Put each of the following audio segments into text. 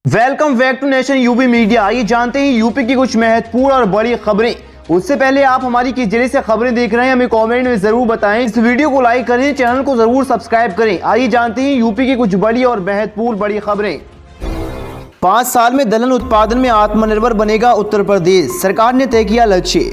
Welcome back to Nation UP Media. आइए जानते हैं यूपी की कुछ महत्वपूर्ण और बड़ी खबरें। उससे पहले आप हमारी किस जिले से खबरें देख रहे हैं हमें कमेंट में जरूर बताएं। इस वीडियो को लाइक करें, चैनल को जरूर सब्सक्राइब करें। आइए जानते हैं यूपी की कुछ बड़ी और महत्वपूर्ण बड़ी खबरें। 5 साल में दलहन उत्पादन में आत्मनिर्भर बनेगा उत्तर प्रदेश, सरकार ने तय किया लक्ष्य।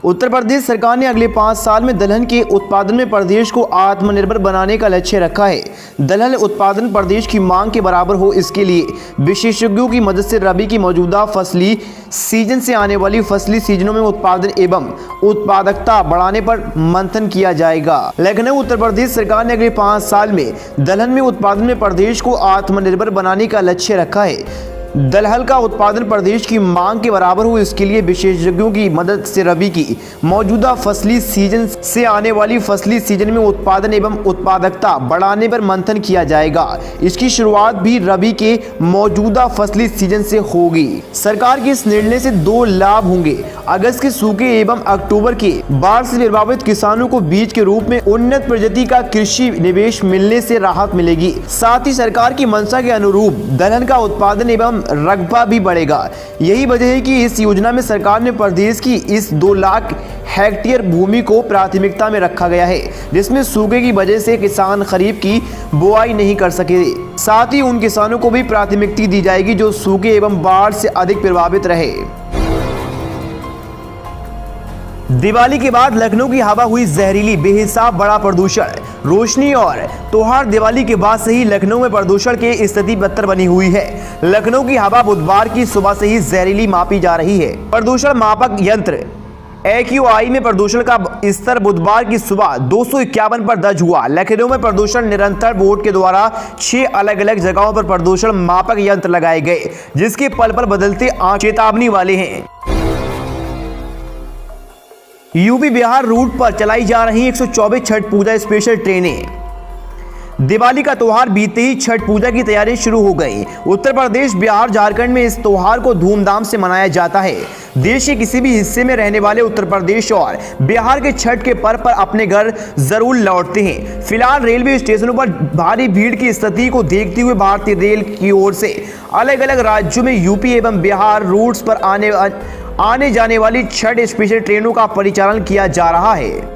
उत्तर प्रदेश सरकार ने अगले 5 साल में दलहन के उत्पादन में प्रदेश को आत्मनिर्भर बनाने का लक्ष्य रखा है। दलहन उत्पादन प्रदेश की मांग के बराबर हो, इसके लिए विशेषज्ञों की मदद से रबी की मौजूदा फसली सीजन से आने वाली फसली सीजनों में उत्पादन एवं उत्पादकता बढ़ाने पर मंथन किया जाएगा। लखनऊ उत्तर प्रदेश सरकार ने अगले 5 साल में दलहन में उत्पादन में प्रदेश को आत्मनिर्भर बनाने का लक्ष्य रखा है। दलहन का उत्पादन प्रदेश की मांग के बराबर हो, इसके लिए विशेषज्ञों की मदद से रबी की मौजूदा फसली सीजन से आने वाली फसली सीजन में उत्पादन एवं उत्पादकता बढ़ाने पर मंथन किया जाएगा। इसकी शुरुआत भी रबी के मौजूदा फसली सीजन से होगी। सरकार के इस निर्णय से 2 लाभ होंगे। अगस्त के सूखे एवं अक्टूबर के बाढ़ से प्रभावित किसानों को बीज के रूप में उन्नत प्रजाति का कृषि निवेश मिलने से राहत मिलेगी। साथ ही सरकार की मंशा के अनुरूप दलहन का उत्पादन एवं रकबा भी बढ़ेगा। यही वजह है कि इस योजना में सरकार ने प्रदेश की इस 2 लाख हेक्टेयर भूमि को प्राथमिकता में रखा गया है, जिसमें सूखे की वजह से किसान खरीफ की बुआई नहीं कर सके। साथ ही उन किसानों को भी प्राथमिकता दी जाएगी जो सूखे एवं बाढ़ से अधिक प्रभावित रहे। दिवाली के बाद लखनऊ की हवा हुई जहरीली, बेहिसाब बड़ा प्रदूषण। रोशनी और त्योहार दिवाली के बाद से ही लखनऊ में प्रदूषण की स्थिति बदतर बनी हुई है। लखनऊ की हवा बुधवार की सुबह से ही जहरीली मापी जा रही है। प्रदूषण मापक यंत्र AQI में प्रदूषण का स्तर बुधवार की सुबह 251 पर दर्ज हुआ। लखनऊ में प्रदूषण नियंत्रण बोर्ड के द्वारा 6 अलग अलग जगहों पर प्रदूषण मापक यंत्र लगाए गए, जिसके पल पल बदलते आंख चेतावनी वाले हैं। यूपी बिहार रूट पर चलाई जा रही 124 छठ पूजा स्पेशल ट्रेनें। दिवाली का त्योहार बीतते ही छठ पूजा की तैयारी शुरू हो गई। उत्तर प्रदेश, बिहार, झारखंड में इस त्योहार को धूमधाम से मनाया जाता है। देश के किसी भी हिस्से में रहने वाले उत्तर प्रदेश और बिहार के छठ के पर्व पर अपने घर जरूर लौटते हैं। फिलहाल रेलवे स्टेशनों पर भारी भीड़ की स्थिति को देखते हुए भारतीय रेल की ओर से अलग अलग राज्यों में यूपी एवं बिहार रूट्स पर आने जाने वाली छठ स्पेशल ट्रेनों का परिचालन किया जा रहा है।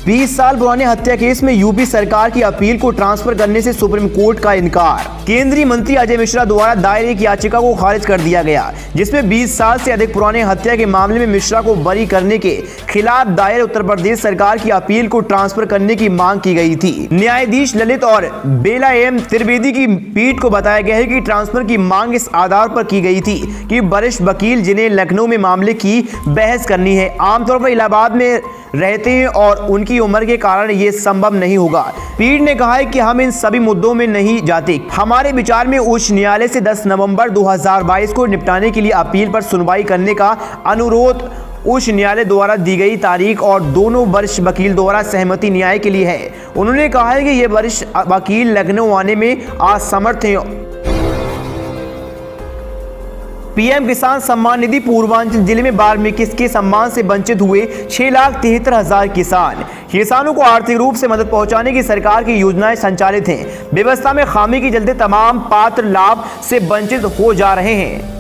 20 साल पुराने हत्या केस में यूपी सरकार की अपील को ट्रांसफर करने से सुप्रीम कोर्ट का इनकार। केंद्रीय मंत्री अजय मिश्रा द्वारा दायर एक याचिका को खारिज कर दिया गया, जिसमें 20 साल से अधिक पुराने हत्या के मामले में मिश्रा को बरी करने के खिलाफ दायर उत्तर प्रदेश सरकार की अपील को ट्रांसफर करने की मांग की गई थी। न्यायाधीश ललित और बेला एम त्रिवेदी की पीठ को बताया गया है कि ट्रांसफर की मांग इस आधार पर की गई थी कि वरिष्ठ वकील जिन्हें लखनऊ में मामले की बहस करनी है, आमतौर पर इलाहाबाद में रहते हैं और उनकी उम्र के कारण ये संभव नहीं होगा। पीठ ने कहा है कि हम इन सभी मुद्दों में नहीं जाते। हमारे विचार में उच्च न्यायालय से 10 नवंबर 2022 को निपटाने के लिए अपील पर सुनवाई करने का अनुरोध उच्च न्यायालय द्वारा दी गई तारीख और दोनों वरिष्ठ वकील द्वारा सहमति न्याय के लिए है। उन्होंने कहा है कि ये वरिष्ठ वकील लखनऊ आने में असमर्थ हैं। पीएम किसान सम्मान निधि पूर्वांचल जिले में वाल्मीकि के सम्मान से वंचित हुए 6,73,000 किसानों को आर्थिक रूप से मदद पहुंचाने की सरकार की योजनाएं संचालित हैं। व्यवस्था में खामी के चलते तमाम पात्र लाभ से वंचित हो जा रहे हैं।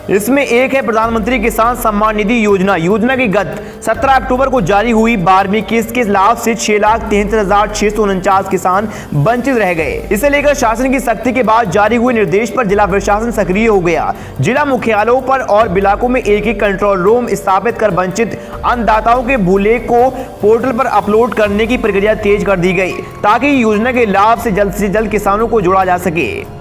इसमें एक है प्रधानमंत्री किसान सम्मान निधि योजना की गत 17 अक्टूबर को जारी हुई वाल्मीकि के लाभ से 6,73,649 किसान वंचित रह गए। इसे लेकर शासन की सख्ती के बाद जारी हुए निर्देश पर जिला प्रशासन सक्रिय हो गया। जिला मुख्यालयों पर और इलाकों में एक कंट्रोल रूम स्थापित कर वंचित अन्नदाताओं के भूले को पोर्टल पर अपलोड करने की प्रक्रिया तेज कर दी गई, ताकि योजना के लाभ से जल्द किसानों को जोड़ा जा सके।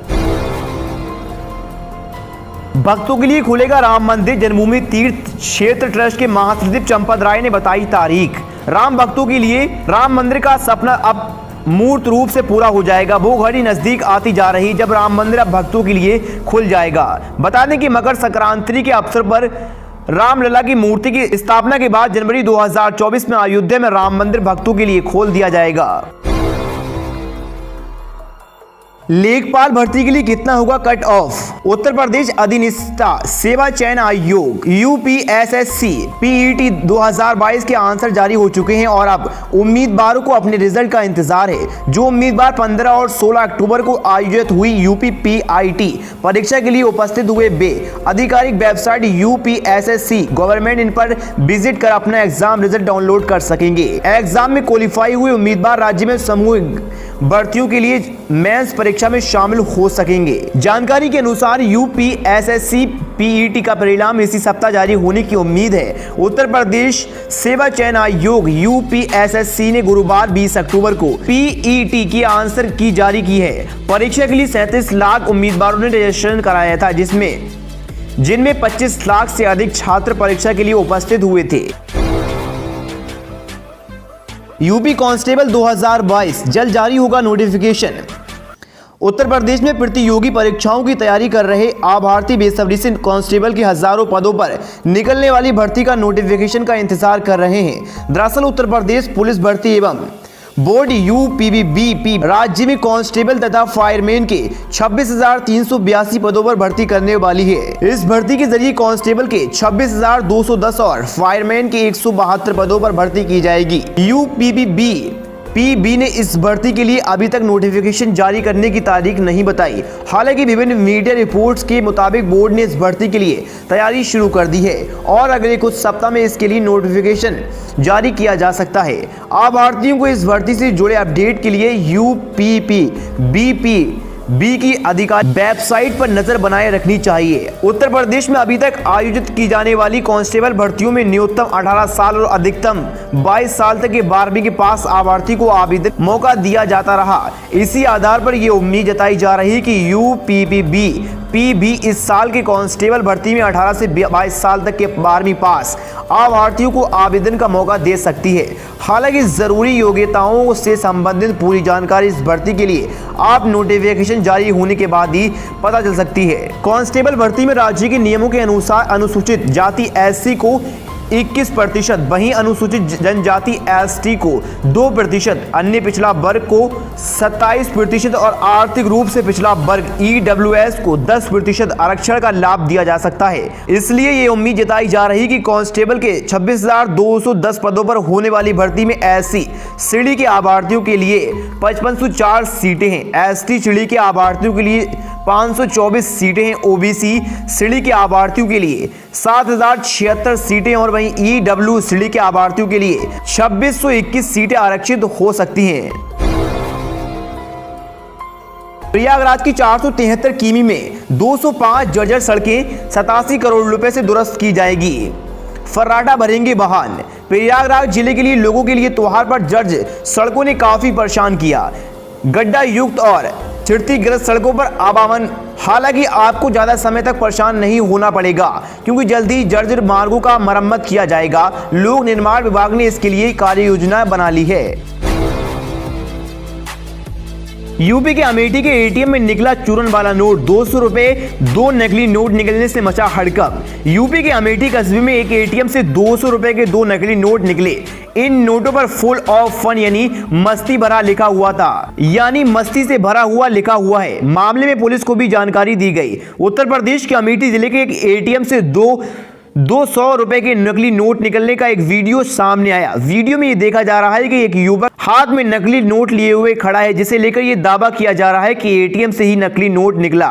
भक्तों के लिए खुलेगा राम मंदिर। जन्मभूमि तीर्थ क्षेत्र ट्रस्ट के महासचिव चंपत राय ने बताई तारीख। राम भक्तों के लिए राम मंदिर का सपना अब मूर्त रूप से पूरा हो जाएगा। वो घड़ी नजदीक आती जा रही जब राम मंदिर अब भक्तों के लिए खुल जाएगा। बता दें कि मकर संक्रांति के अवसर पर रामलला की मूर्ति की स्थापना के बाद जनवरी 2024 में अयोध्या में राम मंदिर भक्तों के लिए खोल दिया जाएगा। लेखपाल भर्ती के लिए कितना होगा कट ऑफ? उत्तर प्रदेश अधिनिष्ठा सेवा चयन आयोग यूपीएसएससी पीईटी 2022 के आंसर जारी हो चुके हैं और अब उम्मीदवारों को अपने रिजल्ट का इंतजार है। जो उम्मीदवार 15 और 16 अक्टूबर को आयोजित हुई यूपीपीआईटी परीक्षा के लिए उपस्थित हुए वे आधिकारिक वेबसाइट यूपीएसएससी गवर्नमेंट इन पर विजिट कर अपना एग्जाम रिजल्ट डाउनलोड कर सकेंगे। एग्जाम में क्वालिफाई हुए उम्मीदवार राज्य में सामूहिक भर्तियों के लिए मेंस परीक्षा में शामिल हो सकेंगे। जानकारी के अनुसार यूपीएसएससी पीईटी का परिणाम इसी सप्ताह जारी होने की उम्मीद है। उत्तर प्रदेश सेवा चयन आयोग यूपीएसएससी ने गुरुवार 20 अक्टूबर को पीईटी की आंसर की जारी की है। परीक्षा के लिए 37 लाख उम्मीदवारों ने रजिस्ट्रेशन कराया था, जिनमें 25 लाख से अधिक छात्र परीक्षा के लिए उपस्थित हुए थे। यूपी कांस्टेबल 2022 जल्द जारी होगा नोटिफिकेशन। उत्तर प्रदेश में प्रतियोगी परीक्षाओं की तैयारी कर रहे अभ्यर्थी बेसब्री से कांस्टेबल के हजारों पदों पर निकलने वाली भर्ती का नोटिफिकेशन का इंतजार कर रहे हैं। दरअसल उत्तर प्रदेश पुलिस भर्ती एवं बोर्ड यूपीबीपी राज्य में कांस्टेबल तथा फायरमैन के 26,382 पदों पर भर्ती करने वाली है। इस भर्ती के जरिए कांस्टेबल के 26,210 और फायरमैन के 172 पदों पर भर्ती की जाएगी। यूपीबी ने इस भर्ती के लिए अभी तक नोटिफिकेशन जारी करने की तारीख नहीं बताई। हालांकि विभिन्न मीडिया रिपोर्ट्स के मुताबिक बोर्ड ने इस भर्ती के लिए तैयारी शुरू कर दी है और अगले कुछ सप्ताह में इसके लिए नोटिफिकेशन जारी किया जा सकता है। अभ्यर्थियों को इस भर्ती से जुड़े अपडेट के लिए यूपीपीबी की आधिकारिक वेबसाइट पर नजर बनाए रखनी चाहिए। उत्तर प्रदेश में अभी तक आयोजित की जाने वाली कांस्टेबल भर्तियों में न्यूनतम 18 साल और अधिकतम 22 साल तक के 12वीं के पास अभ्यर्थी को आवेदन मौका दिया जाता रहा। इसी आधार पर यह उम्मीद जताई जा रही है कि यूपीपीबी इस साल के कांस्टेबल भर्ती में 18 से 22 साल तक के 12वीं पास अभ्यर्थियों को आवेदन का मौका दे सकती है। हालांकि जरूरी योग्यताओं से संबंधित पूरी जानकारी इस भर्ती के लिए आप नोटिफिकेशन जारी होने के बाद ही पता चल सकती है। कांस्टेबल भर्ती में राज्य के नियमों के अनुसार अनुसूचित जाति एससी को 21%, वहीं अनुसूचित जनजाति एसटी को 2%, अन्य पिछड़ा वर्ग को 27% और आर्थिक रूप से पिछड़ा वर्ग ईडब्ल्यूएस को 10% आरक्षण का लाभ दिया जा सकता है। इसलिए ये उम्मीद जताई जा रही कि कांस्टेबल के 26,210 पदों पर होने वाली भर्ती में एससी श्रेणी के अभ्यर्थियों के लिए 5504 सीटें हैं, एसटी श्रेणी के अभ्यर्थियों के लिए 524 सीटें हैं, ओबीसी श्रेणी के अभ्यर्थियों के लिए 7,076 सीटें और वहीं ईडब्ल्यू श्रेणी के अभ्यर्थियों के लिए 2621 सीटें आरक्षित हो सकती हैं। प्रयागराज की 473 किमी में 205 जर्जर सड़कें 87 करोड़ रुपए से दुरुस्त की जाएगी। फर्राटा भरेंगे वाहन। प्रयागराज जिले के लिए लोगों के लिए त्योहार पर जर्ज सड़कों ने काफी परेशान किया। गड्ढा युक्त और क्षतिग्रस्त सड़कों पर आवागमन। हालांकि आपको ज्यादा समय तक परेशान नहीं होना पड़ेगा क्योंकि जल्द ही जर्जर मार्गों का मरम्मत किया जाएगा। लोक निर्माण विभाग ने इसके लिए कार्य योजना बना ली है। यूपी के अमेठी के एटीएम में निकला चूरन वाला नोट। 200 रुपए 2 नकली नोट निकलने से मचा हड़कंप। यूपी के अमेठी कस्बे में एक एटीएम से 200 रुपए के 2 नकली नोट निकले। इन नोटों पर फुल ऑफ फन यानी मस्ती भरा लिखा हुआ था, यानी मस्ती से भरा हुआ लिखा हुआ है। मामले में पुलिस को भी जानकारी दी गई। उत्तर प्रदेश के अमेठी जिले के एक एटीएम से 200 रुपए के नकली नोट निकलने का एक वीडियो सामने आया। वीडियो में ये देखा जा रहा है कि एक युवक हाथ में नकली नोट लिए हुए खड़ा है, जिसे लेकर ये दावा किया जा रहा है कि एटीएम से ही नकली नोट निकला।